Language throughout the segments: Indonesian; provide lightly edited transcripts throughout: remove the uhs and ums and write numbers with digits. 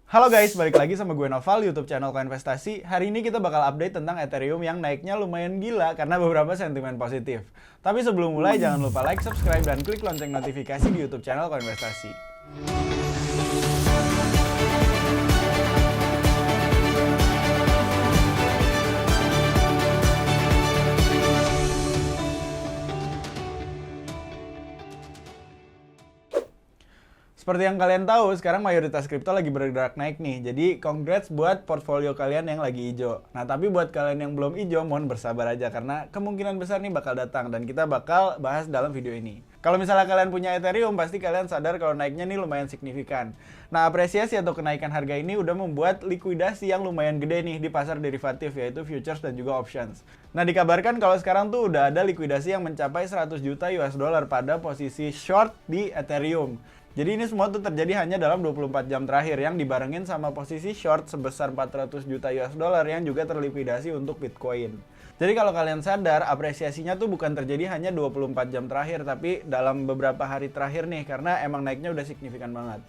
Halo guys, balik lagi sama gue Noval, YouTube channel Koinvestasi. Hari ini kita bakal update tentang Ethereum yang naiknya lumayan gila karena beberapa sentimen positif. Tapi sebelum mulai, jangan lupa like, subscribe, dan klik lonceng notifikasi di YouTube channel Koinvestasi. Seperti yang kalian tahu, sekarang mayoritas kripto lagi bergerak naik nih. Jadi, congrats buat portfolio kalian yang lagi hijau. Nah, tapi buat kalian yang belum hijau, mohon bersabar aja karena kemungkinan besar nih bakal datang dan kita bakal bahas dalam video ini. Kalau misalnya kalian punya Ethereum, pasti kalian sadar kalau naiknya nih lumayan signifikan. Nah, apresiasi atau kenaikan harga ini udah membuat likuidasi yang lumayan gede nih di pasar derivatif, yaitu futures dan juga options. Nah, dikabarkan kalau sekarang tuh udah ada likuidasi yang mencapai 100 juta US dollar pada posisi short di Ethereum. Jadi ini semua tuh terjadi hanya dalam 24 jam terakhir yang dibarengin sama posisi short sebesar 400 juta US dollar yang juga terlikuidasi untuk Bitcoin. Jadi kalau kalian sadar, apresiasinya tuh bukan terjadi hanya 24 jam terakhir, tapi dalam beberapa hari terakhir nih, karena emang naiknya udah signifikan banget.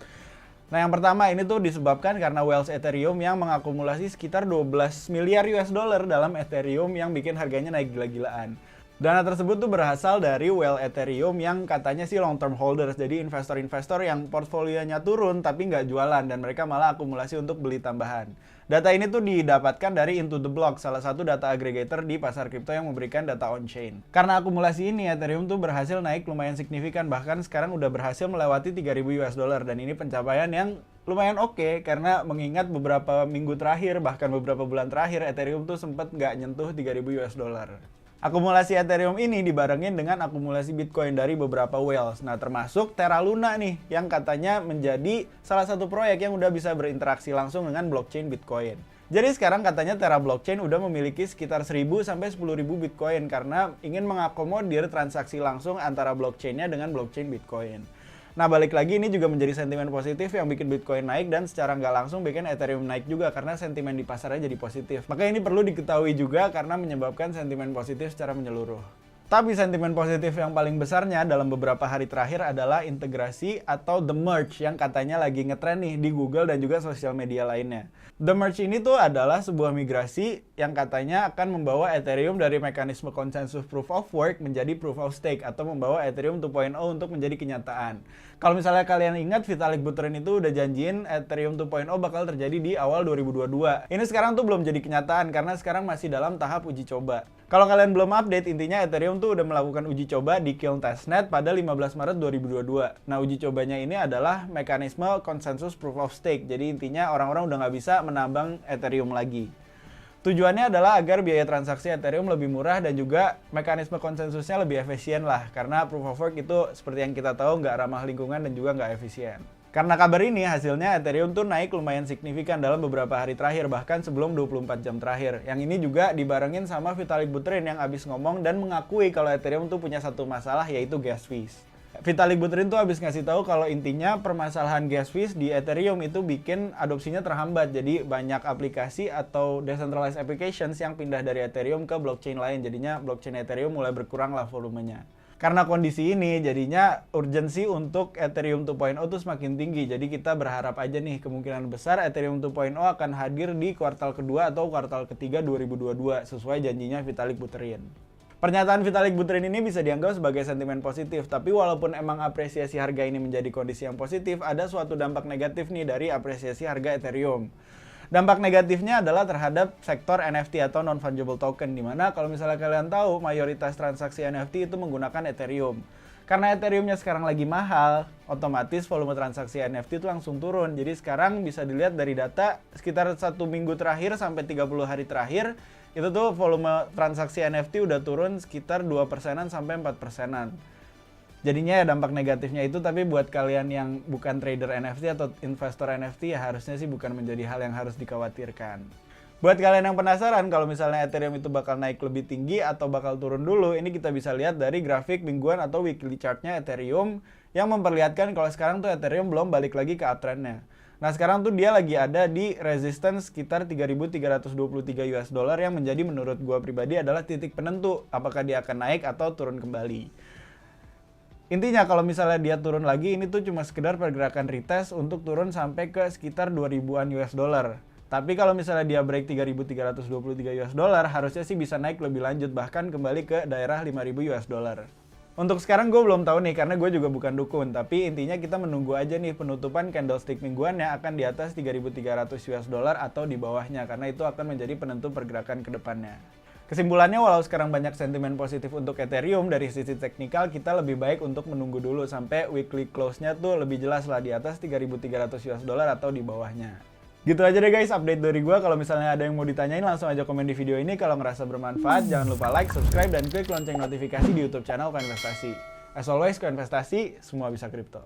Nah, yang pertama ini tuh disebabkan karena Wells Ethereum yang mengakumulasi sekitar 12 miliar US dollar dalam Ethereum yang bikin harganya naik gila-gilaan. Dana tersebut tuh berasal dari Well Ethereum yang katanya sih long term holders, jadi investor-investor yang portfolionya turun tapi nggak jualan dan mereka malah akumulasi untuk beli tambahan. Data ini tuh didapatkan dari Into the Block, salah satu data aggregator di pasar kripto yang memberikan data on-chain. Karena akumulasi ini, Ethereum tuh berhasil naik lumayan signifikan, bahkan sekarang udah berhasil melewati 3.000 US dollar dan ini pencapaian yang lumayan oke karena mengingat beberapa minggu terakhir, bahkan beberapa bulan terakhir, Ethereum tuh sempat nggak nyentuh 3.000 US dollar. Akumulasi Ethereum ini dibarengin dengan akumulasi Bitcoin dari beberapa whales. Nah, termasuk Terra Luna nih, yang katanya menjadi salah satu proyek yang udah bisa berinteraksi langsung dengan blockchain Bitcoin. Jadi sekarang katanya Terra Blockchain udah memiliki sekitar 1.000 sampai 10.000 Bitcoin karena ingin mengakomodir transaksi langsung antara blockchainnya dengan blockchain Bitcoin. Nah, balik lagi ini juga menjadi sentimen positif yang bikin Bitcoin naik dan secara nggak langsung bikin Ethereum naik juga karena sentimen di pasarnya jadi positif. Maka ini perlu diketahui juga karena menyebabkan sentimen positif secara menyeluruh. Tapi sentimen positif yang paling besarnya dalam beberapa hari terakhir adalah integrasi atau The Merge yang katanya lagi ngetren nih di Google dan juga sosial media lainnya. The Merge ini tuh adalah sebuah migrasi yang katanya akan membawa Ethereum dari mekanisme konsensus proof of work menjadi proof of stake atau membawa Ethereum 2.0 untuk menjadi kenyataan. Kalau misalnya kalian ingat, Vitalik Buterin itu udah janjiin Ethereum 2.0 bakal terjadi di awal 2022. Ini sekarang tuh belum jadi kenyataan karena sekarang masih dalam tahap uji coba. Kalau kalian belum update, intinya Ethereum tuh udah melakukan uji coba di Kiln Testnet pada 15 Maret 2022. Nah, uji cobanya ini adalah mekanisme konsensus proof of stake. Jadi intinya orang-orang udah nggak bisa menambang Ethereum lagi. Tujuannya adalah agar biaya transaksi Ethereum lebih murah dan juga mekanisme konsensusnya lebih efisien lah. Karena proof of work itu seperti yang kita tahu nggak ramah lingkungan dan juga nggak efisien. Karena kabar ini, hasilnya Ethereum tuh naik lumayan signifikan dalam beberapa hari terakhir, bahkan sebelum 24 jam terakhir. Yang ini juga dibarengin sama Vitalik Buterin yang abis ngomong dan mengakui kalau Ethereum tuh punya satu masalah, yaitu gas fees. Vitalik Buterin tuh abis ngasih tahu kalau intinya permasalahan gas fees di Ethereum itu bikin adopsinya terhambat. Jadi banyak aplikasi atau decentralized applications yang pindah dari Ethereum ke blockchain lain. Jadinya blockchain Ethereum mulai berkurang lah volumenya. Karena kondisi ini, jadinya urgensi untuk Ethereum 2.0 tuh semakin tinggi. Jadi kita berharap aja nih, kemungkinan besar Ethereum 2.0 akan hadir di kuartal kedua atau kuartal ketiga 2022, sesuai janjinya Vitalik Buterin. Pernyataan Vitalik Buterin ini bisa dianggap sebagai sentimen positif, tapi walaupun emang apresiasi harga ini menjadi kondisi yang positif, ada suatu dampak negatif nih dari apresiasi harga Ethereum. Dampak negatifnya adalah terhadap sektor NFT atau non-fungible token, dimana kalau misalnya kalian tahu, mayoritas transaksi NFT itu menggunakan Ethereum. Karena Ethereumnya sekarang lagi mahal, otomatis volume transaksi NFT itu langsung turun. Jadi sekarang bisa dilihat dari data, sekitar 1 minggu terakhir sampai 30 hari terakhir, itu tuh volume transaksi NFT udah turun sekitar 2%-an sampai 4%-an. Jadinya ya dampak negatifnya itu, tapi buat kalian yang bukan trader NFT atau investor NFT ya harusnya sih bukan menjadi hal yang harus dikhawatirkan. Buat kalian yang penasaran kalau misalnya Ethereum itu bakal naik lebih tinggi atau bakal turun dulu, ini kita bisa lihat dari grafik mingguan atau weekly chartnya Ethereum yang memperlihatkan kalau sekarang tuh Ethereum belum balik lagi ke uptrendnya. Nah, sekarang tuh dia lagi ada di resistance sekitar 3.323 US dollar yang menjadi menurut gua pribadi adalah titik penentu apakah dia akan naik atau turun kembali. Intinya kalau misalnya dia turun lagi, ini tuh cuma sekedar pergerakan retest untuk turun sampai ke sekitar 2000-an US dollar. Tapi kalau misalnya dia break 3.323 US dollar, harusnya sih bisa naik lebih lanjut, bahkan kembali ke daerah 5.000 US dollar. Untuk sekarang gue belum tahu nih, karena gue juga bukan dukun, tapi intinya kita menunggu aja nih penutupan candlestick mingguannya akan di atas 3.300 US dollar atau di bawahnya, karena itu akan menjadi penentu pergerakan ke depannya. Kesimpulannya, walau sekarang banyak sentimen positif untuk Ethereum, dari sisi teknikal kita lebih baik untuk menunggu dulu sampai weekly close-nya tuh lebih jelas lah di atas 3.300 US dollar atau di bawahnya. Gitu aja deh guys update dari gue. Kalau misalnya ada yang mau ditanyain langsung aja komen di video ini. Kalau ngerasa bermanfaat jangan lupa like, subscribe, dan klik lonceng notifikasi di YouTube channel Koinvestasi. As always, Koinvestasi, semua bisa kripto.